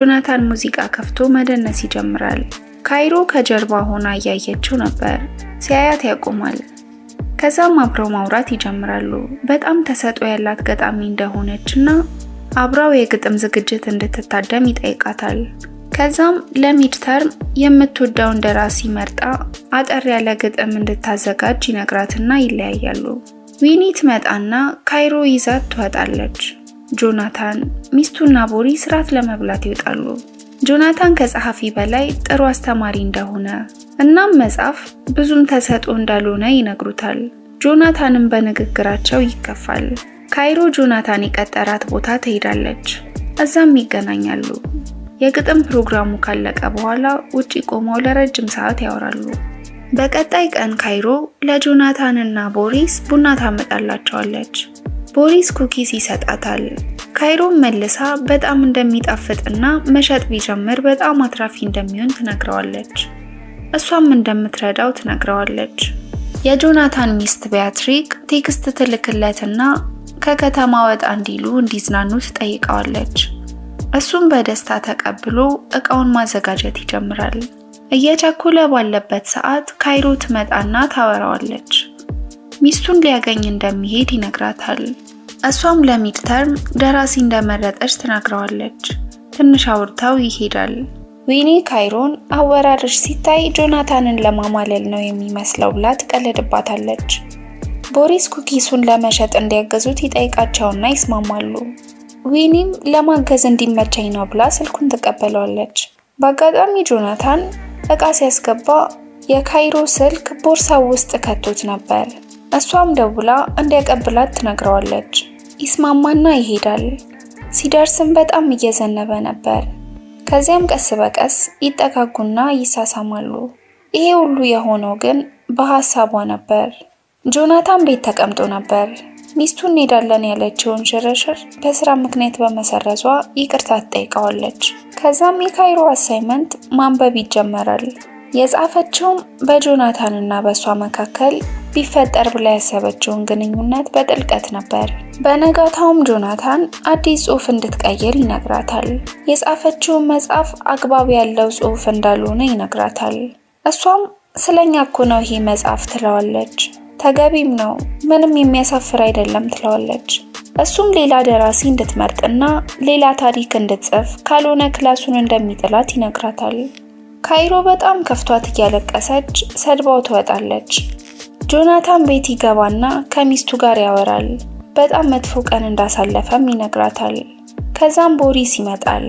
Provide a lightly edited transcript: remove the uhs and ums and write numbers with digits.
ጆናታን ሙዚቃ ከፍቶ መደነስ ይጀምራል። ካይሮ ከጀርባ ሆና እያየችው ነበር። ሲያያት ያቆማል። ከዛም አብረው ማውራት ይጀምራሉ። በጣም ተሰጥኦ ያላት ገጣሚ እንደሆነችና አብራው የግጥም ዝግጅት እንድትታደም ይጠይቃታል። ከዛም ለሚድተርም የምትወደውን ደራሲ መርጣ አጠር ያለ ግጥም እንድታዘጋጅ ይነግራትና ይለያያሉ። ዊኒ ትመጣና ካይሮ ይዛት ትወጣለች። ጆናታን ሚስቱና ቦሪስ ራት ለመብላት ይወጣሉ። ጆናታን ከጸሐፊ በላይ ጥሩ አስተማሪ እንደሆነ እናም መጽሐፍ ብዙም ተሰጥኦ እንዳልሆነ ይነግሩታል። ጆናታንም በንግግራቸው ይከፋል። ካይሮ ጆናታን የቀጠራት ቦታ ትሄዳለች። እዛም ይገናኛሉ። የግጥም ፕሮግራሙ ካለቀ በኋላ ውጪ ቆመው ለረጅም ሰዓት ያወራሉ። በቀጣይ ቀን ካይሮ ለጆናታን እና ቦሪስ ቡና ታመጣላቸዋለች። ቦሪስ ኩኪስ ይሰጣታል። ካይሮም መልሳ በጣም እንደሚጣፍጥና መሸጥ ቢጀምር በጣም አትራፊ እንደሚሆን ትነግረዋለች። እሷም እንደምትረዳው ትነግረዋለች። የጆናታን ሚስት ቢያትሪክ ቴክስት ትልክለትና ከከተማ ወጣ እንዲሉ እንዲዝናኑ ትጠይቀዋለች። እሱም በደስታ ተቀብሎ እቃውን ማዘጋጀት ይጀምራል። እየቸኮለ ባለበት ሰዓት ካይሮ ትመጣና ታወራዋለች። ሚስቱን ሊያገኝ እንደሚሄድ ይነግራታል። እሷም ለሚድተርም ደራሲ እንደመረጠች ትነግረዋለች። ትንሽ አውርተው ይሄዳል። ዊኒ ካይሮን አወራርሽ ሲታይ ጆናታንን ለማማለል ነው የሚመስለው ብላ ትቀልድባታለች። ቦሪስ ኩኪሱን ለመሸጥ እንዲያገዙት ይጠይቃቸውና ይስማማሉ። ዊኒም ለማገዝ እንዲመቸኝ ነው ብላ ስልኩን ትቀበለዋለች። በአጋጣሚ ጆናታን እቃ ሲያስገባ የካይሮ ስልክ ቦርሳው ውስጥ ከቶት ነበር። እሷም ደውላ እንዲያቀብላት ትነግረዋለች። ይስማማና ይሄዳል። ሲደርስም በጣም እየዘነበ ነበር። ከዚያም ቀስ በቀስ ይጠጋጉና ይሳሳማሉ። ይሄ ሁሉ የሆነው ግን በሐሳቧ ነበር። ጆናታን ቤት ተቀምጦ ነበር። ሚስቱ እንሄዳለን ያለችውን ሽርሽር በስራ ምክንያት በመሰረዟ ይቅርታ ትጠይቀዋለች። ከዛም የካይሮ አሳይመንት ማንበብ ይጀመራል። የጻፈችውም በጆናታን እና በሷ መካከል ቢፈጠር ብላ ያሰበችውን ግንኙነት በጥልቀት ነበር። በነጋታውም ጆናታን አዲስ ጽሑፍ እንድትቀይር ይነግራታል። የጻፈችውን መጽሐፍ አግባብ ያለው ጽሑፍ እንዳልሆነ ይነግራታል። እሷም ስለኛ እኮ ነው ይሄ መጽሐፍ ትለዋለች። ተገቢም ነው፣ ምንም የሚያሳፍር አይደለም ትለዋለች። እሱም ሌላ ደራሲ እንድትመርጥና ሌላ ታሪክ እንድትጽፍ ካልሆነ ክላሱን እንደሚጥላት ይነግራታል። ካይሮ በጣም ከፍቷት እያለቀሰች ሰድባው ትወጣለች። ጆናታን ቤት ይገባና ከሚስቱ ጋር ያወራል። በጣም መጥፎ ቀን እንዳሳለፈም ይነግራታል። ከዛም ቦሪስ ይመጣል።